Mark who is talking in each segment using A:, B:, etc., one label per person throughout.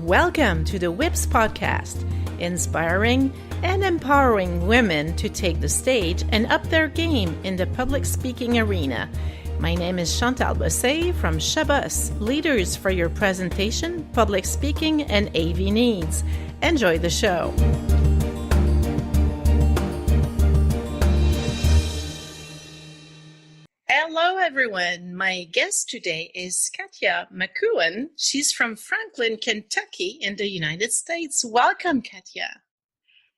A: Welcome to the WIPS podcast, inspiring and empowering women to take the stage and up their game in the public speaking arena. My name is Chantal Bossé from Shabas, Leaders for Your Presentation, Public Speaking, and AV Needs. Enjoy the show. Hello, everyone. My guest today is Katya McEwen. She's from Franklin, Kentucky in the United States. Welcome, Katya.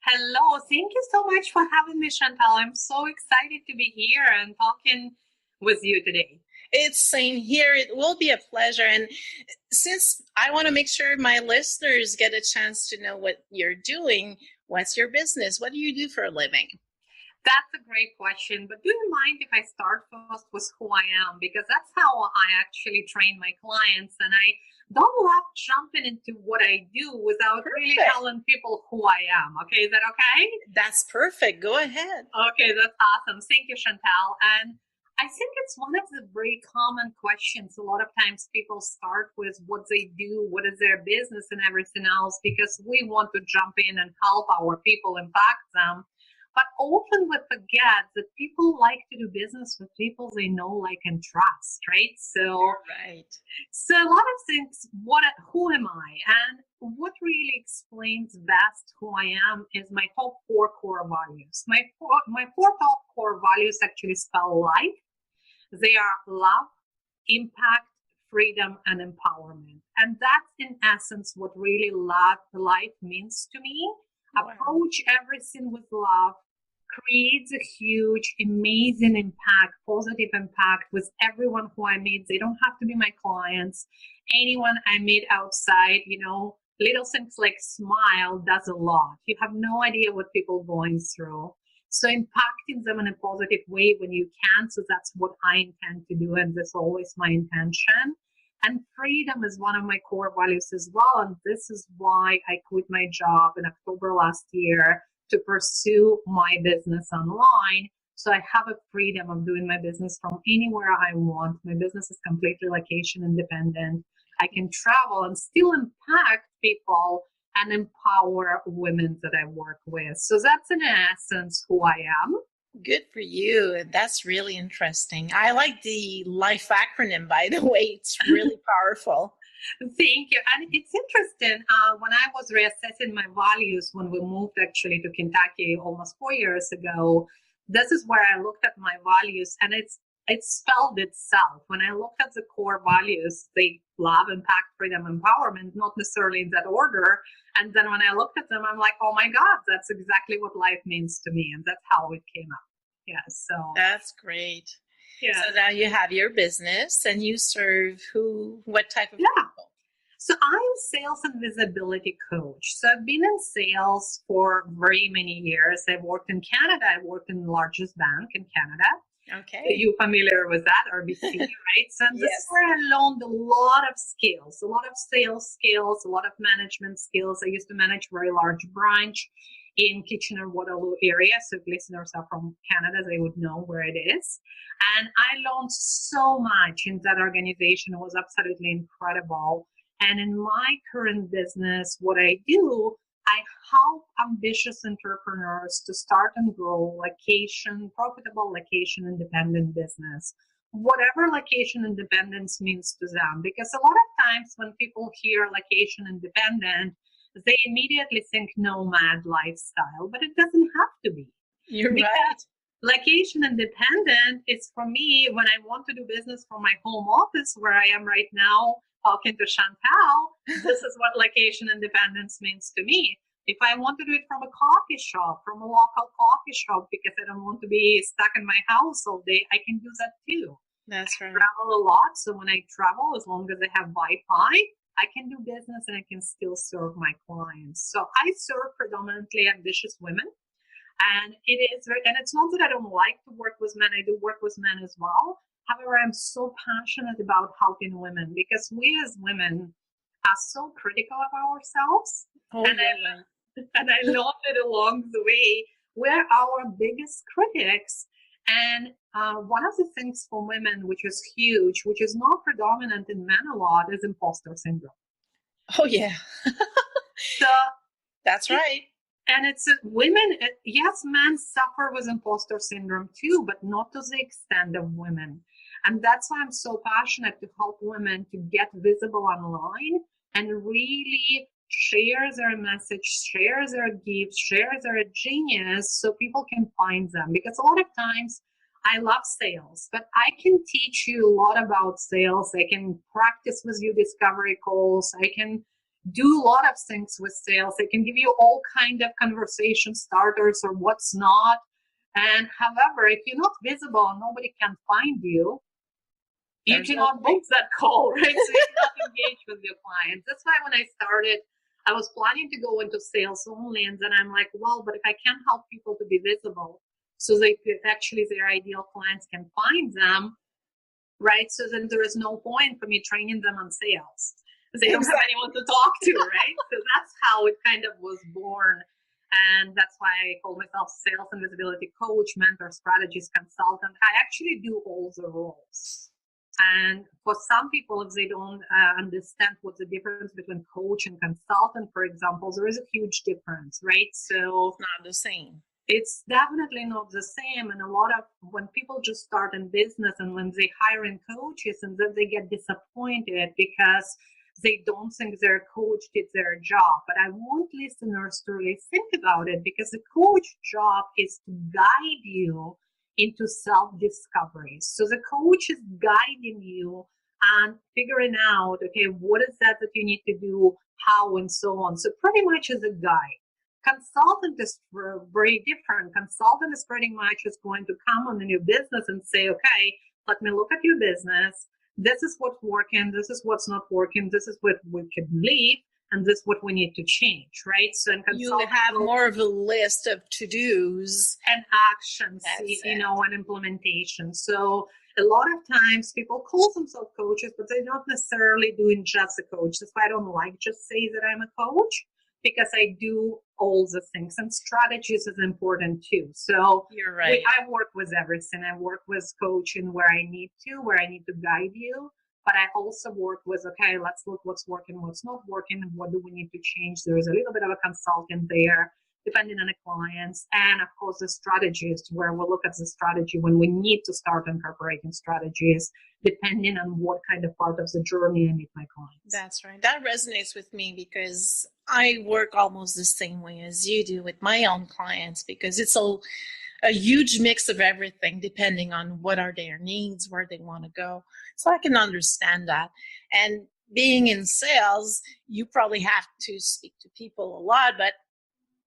B: Hello. Thank you so much for having me, Chantal. I'm so excited to be here and talking with you today.
A: It's same here. It will be a pleasure. And since I want to make sure my listeners get a chance to know what you're doing, what's your business? What do you do for a living?
B: That's a great question, but do you mind if I start first with who I am? Because that's how I actually train my clients, and I don't love jumping into what I do without really telling people who I am. Okay, is that okay?
A: That's perfect. Go ahead.
B: Okay, that's awesome. Thank you, Chantal. And I think it's one of the very common questions. A lot of times people start with what they do, what is their business and everything else, because we want to jump in and help our people, impact them. But often we forget that people like to do business with people they know, like, and trust, right? So a lot of things, who am I? And what really explains best who I am is my top four core values. My four top core values actually spell life. They are love, impact, freedom, and empowerment. And that's in essence what really life means to me. Wow. Approach everything with love, creates a huge, amazing impact, positive impact with everyone who I meet. They don't have to be my clients. Anyone I meet outside, little things like smile does a lot. You have no idea what people are going through. So impacting them in a positive way when you can. So that's what I intend to do. And that's always my intention. And freedom is one of my core values as well. And this is why I quit my job in October last year to pursue my business online. So I have a freedom of doing my business from anywhere I want. My business is completely location independent. I can travel and still impact people and empower women that I work with. So that's in essence who I am.
A: Good for you. That's really interesting. I like the LIFE acronym, by the way. It's really powerful.
B: Thank you. And it's interesting. When I was reassessing my values when we moved actually to Kentucky almost 4 years ago, this is where I looked at my values, and it spelled itself. When I looked at the core values, they love, impact, freedom, empowerment, not necessarily in that order. And then when I looked at them, I'm like, oh my God, that's exactly what life means to me. And that's how it came up. Yeah. So
A: that's great.
B: Yeah.
A: So now you have your business and you serve what type of people?
B: So I'm sales and visibility coach. So I've been in sales for very many years. I've worked in Canada. I worked in the largest bank in Canada.
A: Okay.
B: Are you familiar with that, RBC, right? So this is where I learned a lot of skills, a lot of sales skills, a lot of management skills. I used to manage a very large branch in Kitchener-Waterloo area. So if listeners are from Canada, they would know where it is. And I learned so much in that organization. It was absolutely incredible. And in my current business, what I do, I help ambitious entrepreneurs to start and grow profitable location independent business, whatever location independence means to them. Because a lot of times when people hear location independent, they immediately think nomad lifestyle, but it doesn't have to be.
A: You're right.
B: Location independent is for me when I want to do business from my home office where I am right now talking to Chantal. This is what location independence means to me. If I want to do it from a coffee shop, from a local coffee shop, because I don't want to be stuck in my house all day, I can do that too.
A: That's right.
B: I travel a lot. So when I travel, as long as I have Wi-Fi, I can do business and I can still serve my clients. So I serve predominantly ambitious women. And it's not that I don't like to work with men. I do work with men as well. However, I'm so passionate about helping women because we as women are so critical of ourselves. And I learned it along the way. We're our biggest critics. And one of the things for women, which is huge, which is not predominant in men a lot, is imposter syndrome.
A: Oh, yeah.
B: So
A: That's right.
B: and it's women, yes, men suffer with imposter syndrome too, but not to the extent of women. And that's why I'm so passionate to help women to get visible online and really share their message, share their gifts, share their genius so people can find them. Because a lot of times I love sales, but I can teach you a lot about sales. I can practice with you discovery calls. I can do a lot of things with sales. I can give you all kind of conversation starters or what's not. And however, if you're not visible and nobody can find you, you cannot book that call, right? So you cannot engage with your clients. That's why when I started, I was planning to go into sales only. And then I'm like, well, but if I can't help people to be visible so they actually their ideal clients can find them, right? So then there is no point for me training them on sales. They don't have anyone to talk to, right? So that's how it kind of was born. And that's why I call myself sales and visibility coach, mentor, strategist, consultant. I actually do all the roles. And for some people, if they don't understand what's the difference between coach and consultant, for example, there is a huge difference, right? So
A: it's not the same.
B: It's definitely not the same. And a lot of when people just start in business and when they hire in coaches and then they get disappointed because they don't think their coach did their job. But I want listeners to really think about it because the coach job is to guide you into self-discovery. So the coach is guiding you and figuring out, okay, what is that you need to do, how, and so on. So pretty much as a guide. Consultant is very different. Consultant is pretty much is going to come on in your business and say, okay, let me look at your business. This is what's working. This is what's not working. This is what we can leave. And this is what we need to change, right? So in
A: you have more of a list of to-dos
B: and actions, and implementation. So a lot of times people call themselves coaches, but they're not necessarily doing just a coach. That's why I don't like just say that I'm a coach, because I do all the things, and strategies is important too. So
A: you're right.
B: I work with everything. I work with coaching where I need to guide you. But I also work with, okay, let's look what's working, what's not working, and what do we need to change. There is a little bit of a consultant there, depending on the clients. And of course, the strategist, where we look at the strategy when we need to start incorporating strategies, depending on what kind of part of the journey I meet my clients.
A: That's right. That resonates with me because I work almost the same way as you do with my own clients, because it's a huge mix of everything depending on what are their needs, where they want to go. So I can understand that. And being in sales, you probably have to speak to people a lot, but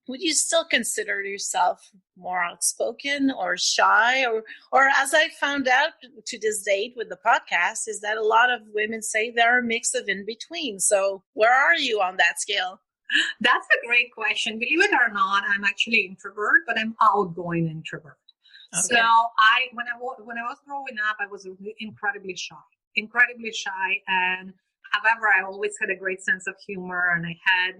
A: would you still consider yourself more outspoken or shy? Or as I found out to this date with the podcast, is that a lot of women say they're a mix of in between. So where are you on that scale?
B: That's a great question. Believe it or not, I'm actually introvert, but I'm outgoing introvert. Okay. So when I was growing up, I was incredibly shy. And however, I always had a great sense of humor, and I had,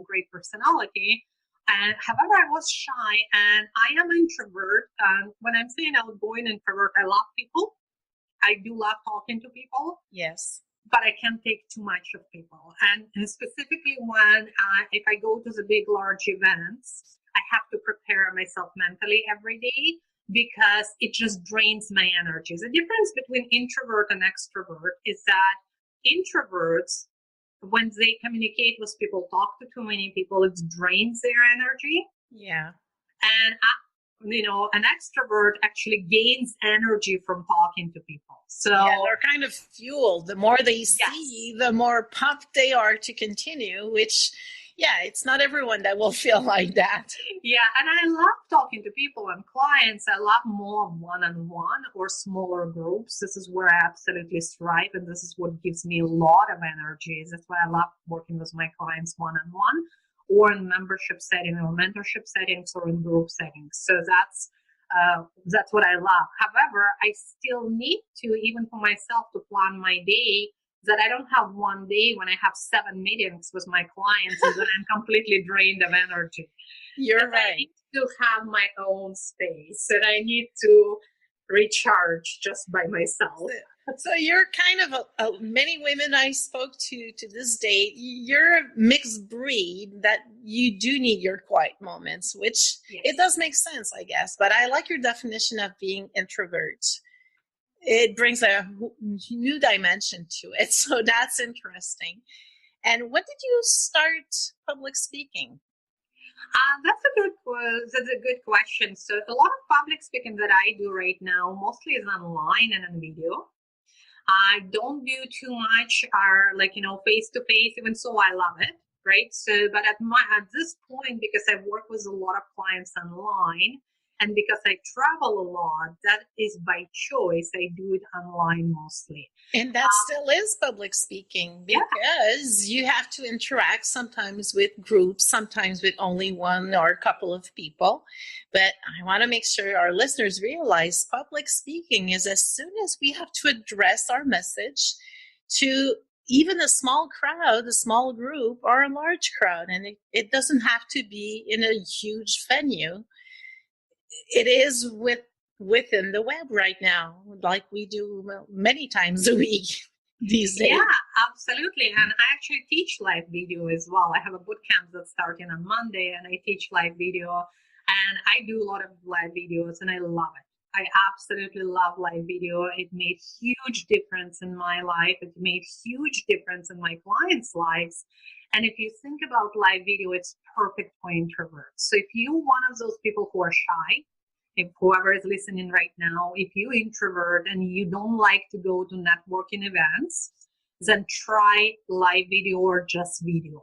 B: great personality. And however, I was shy, and I am introvert. When I'm saying outgoing introvert, I love people. I do love talking to people.
A: Yes.
B: But I can't take too much of people. And specifically when if I go to the big, large events, I have to prepare myself mentally every day because it just drains my energy. The difference between introvert and extrovert is that introverts, when they communicate with people, talk to too many people, it drains their energy.
A: Yeah.
B: And an extrovert actually gains energy from talking to people. So
A: they're kind of fueled. The more they see, the more pumped they are to continue, which, it's not everyone that will feel like that.
B: Yeah, and I love talking to people and clients. I love more one-on-one or smaller groups. This is where I absolutely thrive, and this is what gives me a lot of energy. That's why I love working with my clients one-on-one, or in membership setting or mentorship settings or in group settings. So that's what I love. However, I still need to, even for myself, to plan my day, that I don't have one day when I have 7 meetings with my clients and then I'm completely drained of energy.
A: You're right.
B: I need to have my own space, and I need to recharge just by myself.
A: So you're kind of many women I spoke to this date, you're a mixed breed that you do need your quiet moments, which it does make sense, I guess. But I like your definition of being introvert. It brings a new dimension to it. So that's interesting. And when did you start public speaking?
B: That's a good question. So a lot of public speaking that I do right now mostly is online and on video. I don't do too much face to face, even so I love it, right? So, but at this point, because I work with a lot of clients online and because I travel a lot, that is by choice. I do it online mostly.
A: And that still is public speaking because you have to interact sometimes with groups, sometimes with only one or a couple of people. But I want to make sure our listeners realize public speaking is as soon as we have to address our message to even a small crowd, a small group, or a large crowd. And it doesn't have to be in a huge venue. It is within the web right now, like we do many times a week these days.
B: Yeah, absolutely. And I actually teach live video as well. I have a boot camp that's starting on Monday, and I teach live video. And I do a lot of live videos, and I love it. I absolutely love live video. It made huge difference in my life. It made huge difference in my clients' lives. And if you think about live video, it's perfect for introverts. So if you're one of those people who are shy, if whoever is listening right now, if you're introvert and you don't like to go to networking events, then try live video or just video.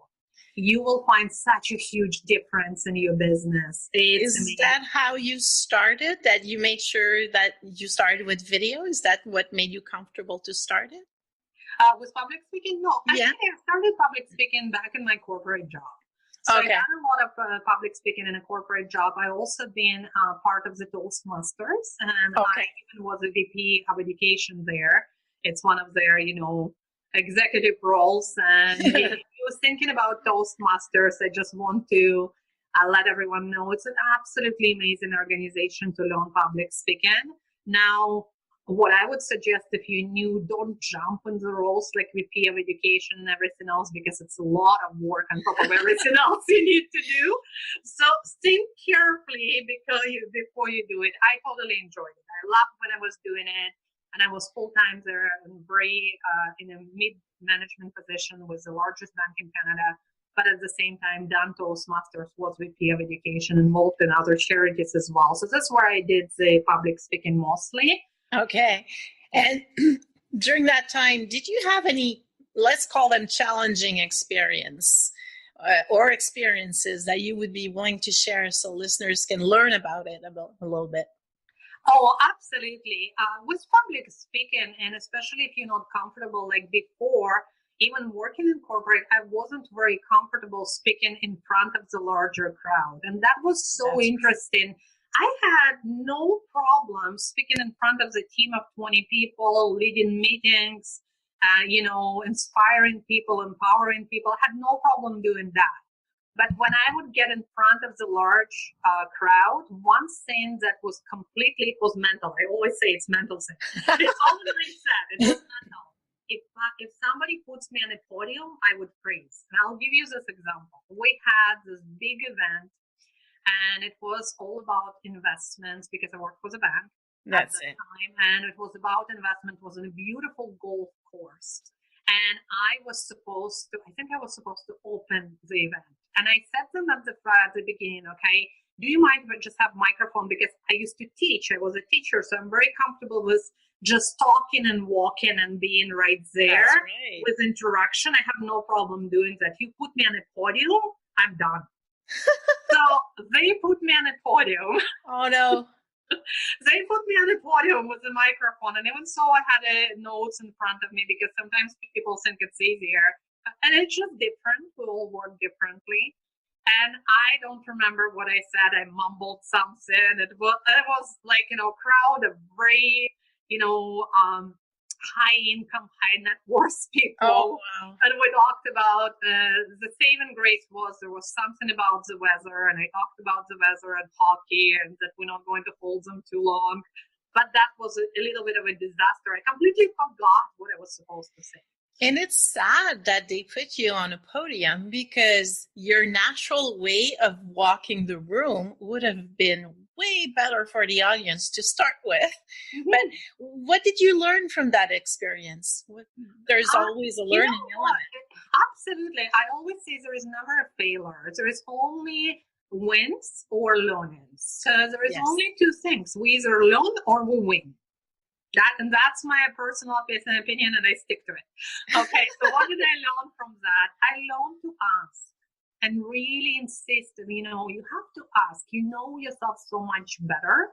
B: You will find such a huge difference in your business.
A: Is amazing. That how you started? That you made sure that you started with video? Is that what made you comfortable to start it?
B: With public speaking? No. Actually, I started public speaking back in my corporate job. So
A: okay.
B: I done a lot of public speaking in a corporate job. I also been part of the Toastmasters, and I even was a VP of education there. It's one of their, executive roles. And if you was thinking about Toastmasters, I just want to let everyone know it's an absolutely amazing organization to learn public speaking. Now, what I would suggest if you're new, don't jump in the roles like VP of education and everything else, because it's a lot of work on top of everything else you need to do. So think carefully before you do it. I totally enjoyed it. I loved when I was doing it, and I was full-time there and very in a mid-management position with the largest bank in Canada. But at the same time, done Toastmasters, was VP of education, involved in other charities as well. So that's where I did the public speaking mostly.
A: Okay. And during that time, did you have any, let's call them challenging experiences that you would be willing to share so listeners can learn about it a little bit?
B: Oh, absolutely. With public speaking, and especially if you're not comfortable like before, even working in corporate, I wasn't very comfortable speaking in front of the larger crowd. And that was so interesting. I had no problem speaking in front of the team of 20 people, leading meetings, inspiring people, empowering people. I had no problem doing that. But when I would get in front of the large crowd, one thing that was it was mental. I always say it's mental thing. It's all in my set. It was mental. If somebody puts me on a podium, I would freeze. And I'll give you this example. We had this big event, and it was all about investments because I worked for the bank at the time. And it was about investment. It was in a beautiful golf course. And I was supposed to open the event. And I said to them at the beginning, okay, do you mind if I just have microphone? Because I used to teach. I was a teacher. So I'm very comfortable with just talking and walking and being right there with interaction. I have no problem doing that. You put me on a podium, I'm done. So they put me on a podium.
A: Oh, no.
B: They put me on a podium with a microphone. And even so, I had notes in front of me because sometimes people think it's easier. And it's just different. We all work differently. And I don't remember what I said. I mumbled something. It was like, crowd of very, high income, high net worth people.
A: Oh, wow.
B: And we talked about the saving grace there was something about the weather. And I talked about the weather and hockey and that we're not going to hold them too long. But that was a little bit of a disaster. I completely forgot what I was supposed to say.
A: And it's sad that they put you on a podium because your natural way of walking the room would have been way better for the audience to start with. Mm-hmm. But what did you learn from that experience? There's always a learning element.
B: Absolutely. I always say there is never a failure. There is only wins or learnings. So there is only two things. We either learn or we win. That's my personal opinion, and I stick to it. Okay, so what did I learn from that? I learned to ask and really insist. You have to ask. You know yourself so much better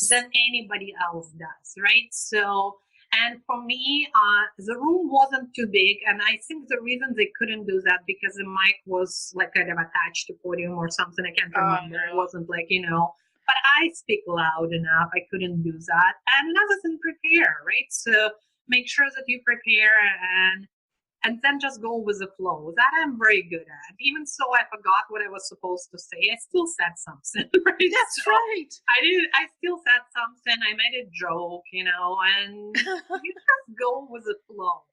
B: than anybody else does, right? So, and for me, the room wasn't too big, and I think the reason they couldn't do that because the mic was like kind of attached to podium or something. I can't remember. It wasn't like, but I speak loud enough. I couldn't do that. And another thing, prepare, right? So make sure that you prepare and then just go with the flow. That I'm very good at. Even so, I forgot what I was supposed to say. I still said something, right?
A: That's right.
B: I still said something. I made a joke, and you just go with the flow.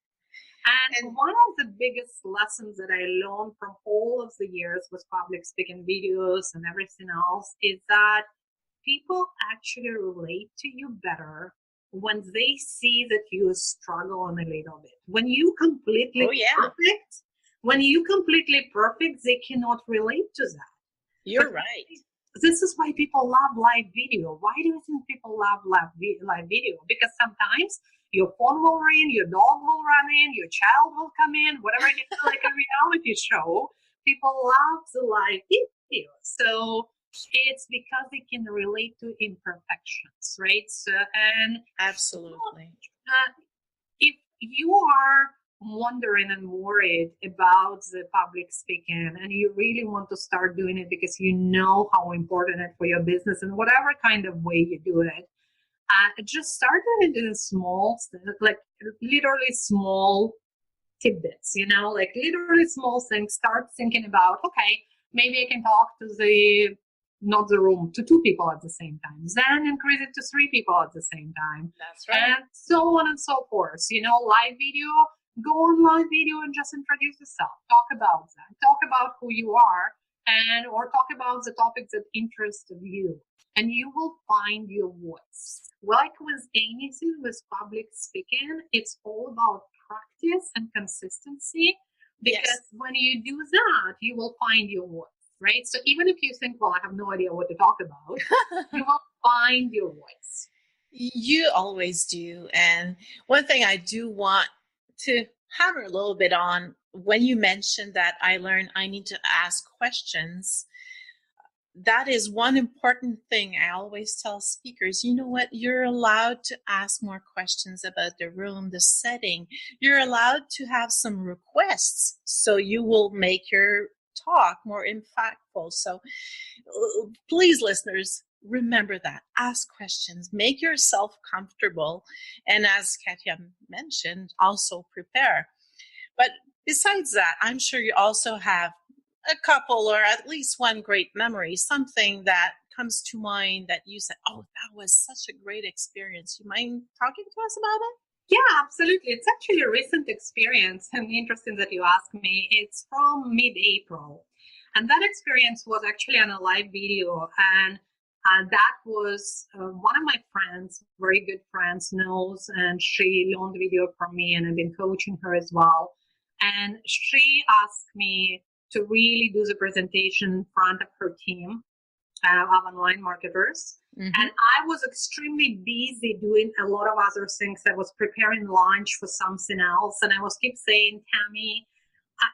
B: And one of the biggest lessons that I learned from all of the years with public speaking videos and everything else is that people actually relate to you better when they see that you struggle a little bit. When you completely perfect, they cannot relate to that.
A: You're right.
B: This is why people love live video. Why do you think people love live video? Because sometimes your phone will ring, your dog will run in, your child will come in, whatever it is, like a reality show. People love the live video. So it's because they can relate to imperfections, right? So, and
A: absolutely.
B: If you are wondering and worried about the public speaking and you really want to start doing it because you know how important it is for your business and whatever kind of way you do it, just start doing it in small, like literally small tidbits, like literally small things. Start thinking about, okay, maybe I can talk to not the room, to 2 people at the same time. Then increase it to 3 people at the same time.
A: That's right.
B: And so on and so forth. Live video, go on live video and just introduce yourself. Talk about that. Talk about who you are or talk about the topics that interest you. And you will find your voice. Like with anything with public speaking, it's all about practice and consistency. Because when you do that, you will find your voice. Right? So even if you think, well, I have no idea what to talk about, you will find your voice.
A: You always do. And one thing I do want to hammer a little bit on, when you mentioned that I learned I need to ask questions, that is one important thing I always tell speakers. You know what? You're allowed to ask more questions about the room, the setting. You're allowed to have some requests so you will make your talk more impactful. So please, listeners, remember that. Ask questions. Make yourself comfortable. And as Katya mentioned, also prepare. But besides that, I'm sure you also have a couple or at least one great memory, something that comes to mind that you said, oh, that was such a great experience. You mind talking to us about it?
B: Yeah, absolutely. It's actually a recent experience, and interesting that you asked me. It's from mid-April. And that experience was actually on a live video. And that was one of my friends, very good friends, knows, and she learned video from me, and I've been coaching her as well. And she asked me to really do the presentation in front of her team of online marketers. Mm-hmm. And I was extremely busy doing a lot of other things. I was preparing lunch for something else. And I was keep saying, Tammy,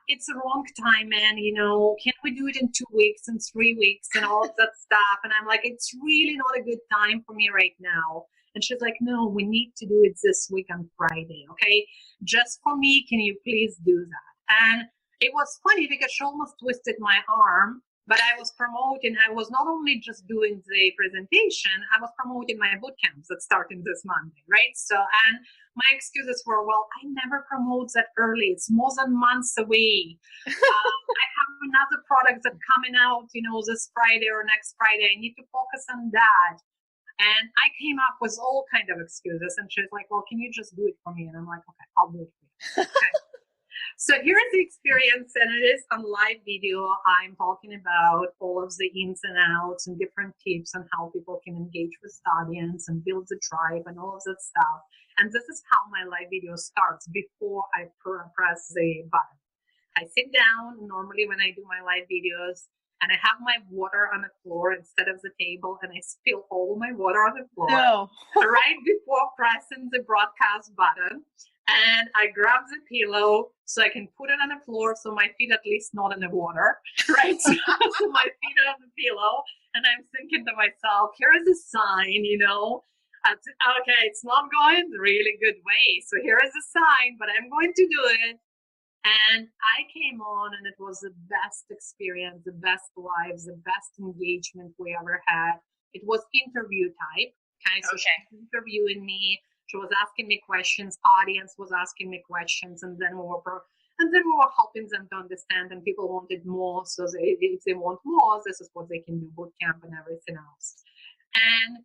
B: it's the wrong time, man. Can't we do it in 2 weeks and 3 weeks and all of that stuff? And I'm like, it's really not a good time for me right now. And she's like, no, we need to do it this week on Friday. Okay. Just for me, can you please do that? And it was funny because she almost twisted my arm. But I was promoting, I was not only just doing the presentation, I was promoting my boot camps that starting this Monday, right? So, and my excuses were, well, I never promote that early. It's more than months away. I have another product that's coming out, this Friday or next Friday. I need to focus on that. And I came up with all kind of excuses. And she's like, well, can you just do it for me? And I'm like, okay, I'll do it for you. Okay. So here is the experience, and it is on live video. I'm talking about all of the ins and outs and different tips on how people can engage with the audience and build the tribe and all of that stuff. And this is how my live video starts before I press the button. I sit down normally when I do my live videos, and I have my water on the floor instead of the table, and I spill all my water on the floor right before pressing the broadcast button. And I grab the pillow so I can put it on the floor so my feet at least not in the water, right? So my feet are on the pillow, and I'm thinking to myself, here is a sign, okay, it's not going the really good way. So here is a sign, but I'm going to do it. And I came on, and it was the best experience, the best lives, the best engagement we ever had. It was interview type. Okay, so she was interviewing me. She was asking me questions. Audience was asking me questions, and then we were helping them to understand. And people wanted more, so if they want more, this is what they can do, boot camp and everything else. And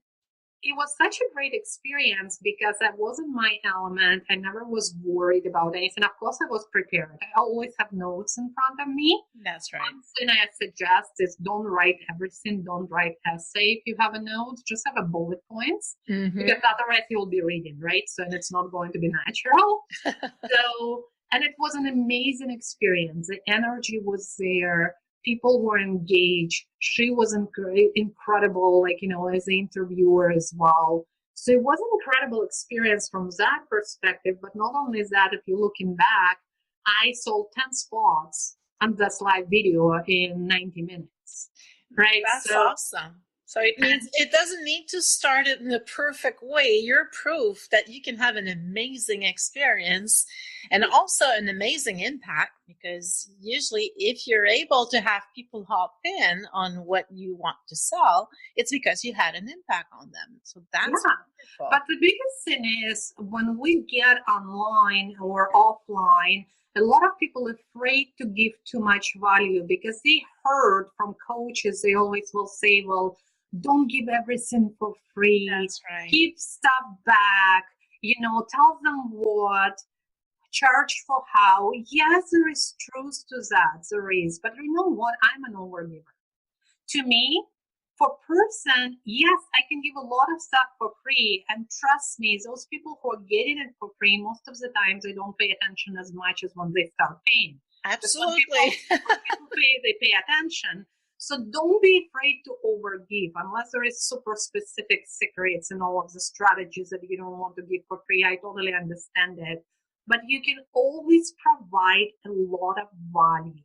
B: it was such a great experience because that wasn't my element. I never was worried about anything. Of course, I was prepared. I always have notes in front of me.
A: That's right.
B: One thing I suggest is don't write everything. Don't write essay if you have a note. Just have a bullet points because otherwise you'll be reading, right? So and it's not going to be natural. And it was an amazing experience. The energy was there. People were engaged. She was incredible, as an interviewer as well. So it was an incredible experience from that perspective. But not only that, if you're looking back, I sold 10 spots on this live video in 90 minutes. Right?
A: That's awesome. So it means it doesn't need to start it in the perfect way. You're proof that you can have an amazing experience and also an amazing impact, because usually if you're able to have people hop in on what you want to sell, it's because you had an impact on them. So that's wonderful.
B: But the biggest thing is when we get online or offline, a lot of people are afraid to give too much value because they heard from coaches, they always will say, well, don't give everything for free.
A: That's right.
B: Give stuff back. Tell them what, charge for how. Yes, there is truth to that. There is. But you know what? I'm an overgiver. To me, for person, yes, I can give a lot of stuff for free. And trust me, those people who are getting it for free, most of the times they don't pay attention as much as when they start paying.
A: Absolutely.
B: When people pay, they pay attention. So don't be afraid to overgive unless there is super specific secrets and all of the strategies that you don't want to give for free. I totally understand it. But you can always provide a lot of value.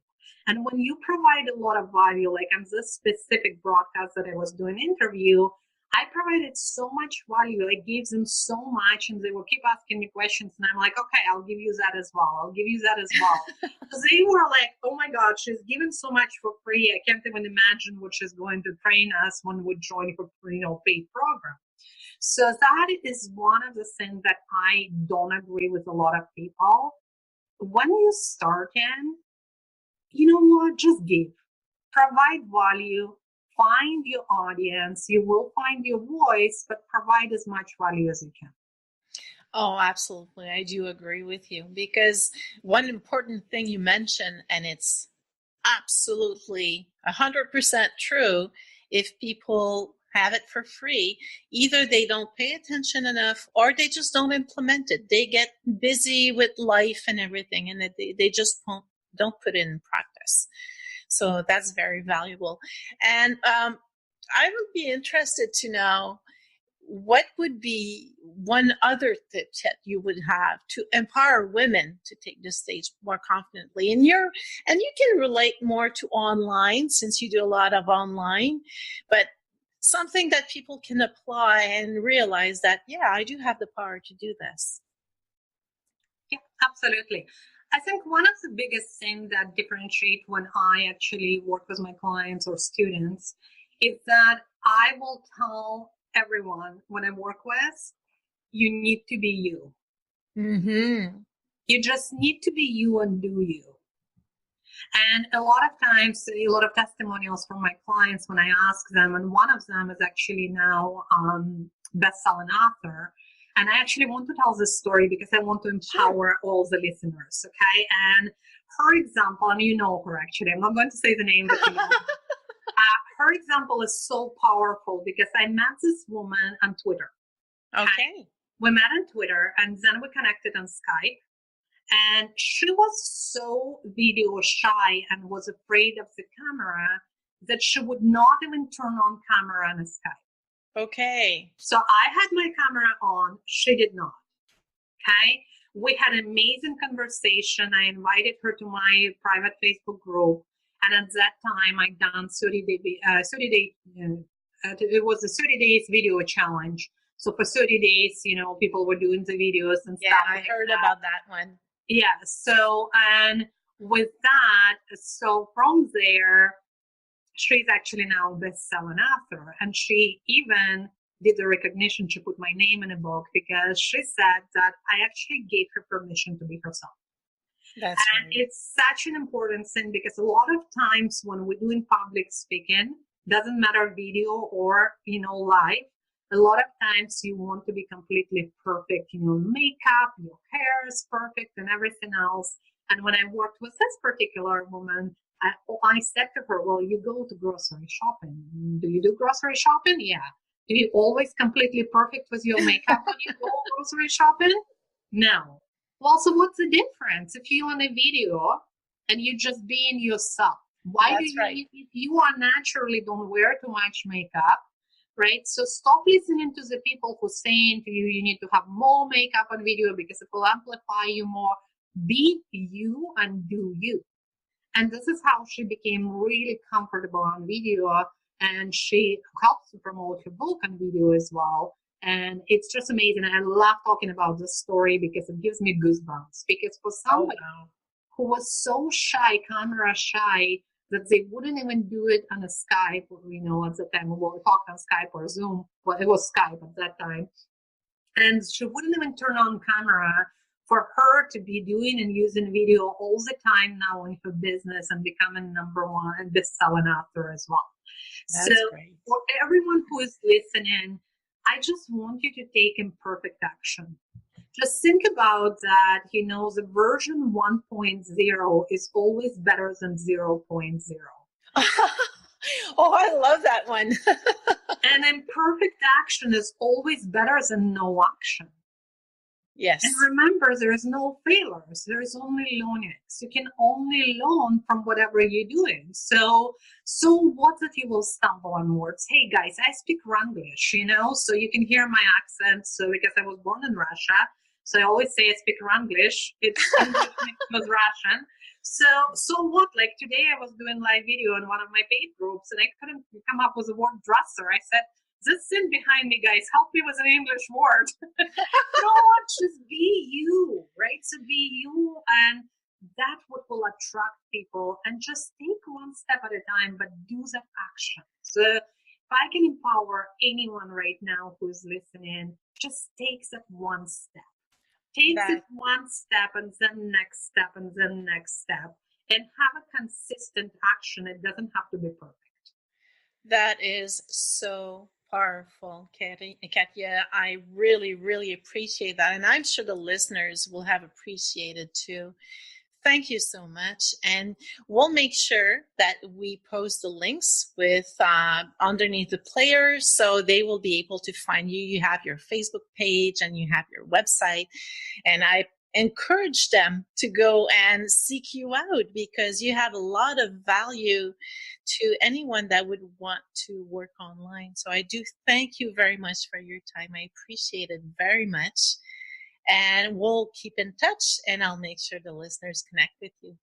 B: And when you provide a lot of value, like on this specific broadcast that I was doing interview, I provided so much value. I gave them so much, and they will keep asking me questions. And I'm like, okay, I'll give you that as well. I'll give you that as well. So they were like, oh my God, she's giving so much for free. I can't even imagine what she's going to train us when we join her, paid program. So that is one of the things that I don't agree with a lot of people. When you start in, you know what? Just give. Provide value. Find your audience. You will find your voice, but provide as much value as you can.
A: Oh, absolutely. I do agree with you, because one important thing you mentioned, and it's absolutely 100% true, if people have it for free, either they don't pay attention enough or they just don't implement it. They get busy with life and everything, and they just don't put it in practice. So that's very valuable. And I would be interested to know, what would be one other tip that you would have to empower women to take the stage more confidently? And you can relate more to online, since you do a lot of online, but something that people can apply and realize that, yeah, I do have the power to do this.
B: Yeah, absolutely. I think one of the biggest things that differentiate when I actually work with my clients or students is that I will tell everyone when I work with, you need to be you.
A: Mm-hmm.
B: You just need to be you and do you. And a lot of times, a lot of testimonials from my clients when I ask them, and one of them is actually now best-selling author. And I actually want to tell this story because I want to empower all the listeners, okay? And her example, and you know her actually, I'm not going to say the name, but you know. Her example is so powerful because I met this woman on Twitter.
A: Okay.
B: We met on Twitter and then we connected on Skype. And she was so video shy and was afraid of the camera that she would not even turn on camera on a Skype.
A: Okay.
B: So I had my camera on. She did not. Okay. We had an amazing conversation. I invited her to my private Facebook group. And at that time, I done 30-day, it was a 30 days video challenge. So for 30 days, you know, people were doing the videos and stuff.
A: Yeah, I heard about that one.
B: Yeah. So, and with that, so from there, she's actually now a best-selling author. And she even did the recognition. She put my name in a book because she said that I actually gave her permission to be herself.
A: That's
B: and
A: right.
B: It's such an important thing because a lot of times when we're doing public speaking, doesn't matter video or, you know, live, a lot of times you want to be completely perfect. Your makeup, your hair is perfect and everything else. And when I worked with this particular woman, I said to her, well, you go to grocery shopping. Do you do grocery shopping? Yeah. Do you always completely perfect with your makeup when you go grocery shopping? No. Well, so what's the difference if you're on a video and you just being yourself? Why do you,
A: right.
B: if you are naturally don't wear too much makeup, right? So stop listening to the people who saying to you, you need to have more makeup on video because it will amplify you more. Be you and do you. And this is how she became really comfortable on video. And she helps to promote her book on video as well. And it's just amazing. I love talking about this story because it gives me goosebumps. Because for somebody who was so shy, camera shy, that they wouldn't even do it on a Skype, you know, at the time we talked on Skype or Zoom. Well, it was Skype at that time. And she wouldn't even turn on camera. For her to be doing and using video all the time now in her business and becoming number one and best-selling author as well.
A: That's
B: so
A: great.
B: For everyone who is listening, I just want you to take imperfect action. Just think about that, you know, the version 1.0 is always better than 0.0.
A: Oh, I love that one.
B: And imperfect action is always better than no action.
A: Yes.
B: And remember, there is no failures. There is only learnings. You can only learn from whatever you're doing. So what that you will stumble on words? Hey guys, I speak Ranglish, you know, so you can hear my accent. So because I was born in Russia, so I always say I speak Ranglish. It's English mixed with Russian. So what? Like today I was doing live video in one of my paid groups and I couldn't come up with the word dresser. I said, this thing behind me, guys, help me with an English word. Don't just be you, right? So be you, and that's what will attract people. And just take one step at a time, but do that action. So if I can empower anyone right now who's listening, just take that one step. Take that one step and then next step and then next step. And have a consistent action. It doesn't have to be perfect.
A: That is so powerful, Katya. I really, really appreciate that. And I'm sure the listeners will have appreciated too. Thank you so much. And we'll make sure that we post the links with underneath the players so they will be able to find you. You have your Facebook page and you have your website. And I encourage them to go and seek you out because you have a lot of value to anyone that would want to work online. So I do thank you very much for your time. I appreciate it very much. And we'll keep in touch and I'll make sure the listeners connect with you.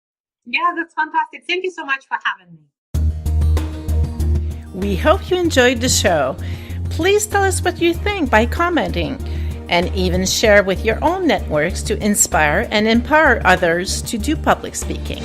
B: Yeah, that's fantastic. Thank you so much for having me.
A: We hope you enjoyed the show. Please tell us what you think by commenting and even share with your own networks to inspire and empower others to do public speaking.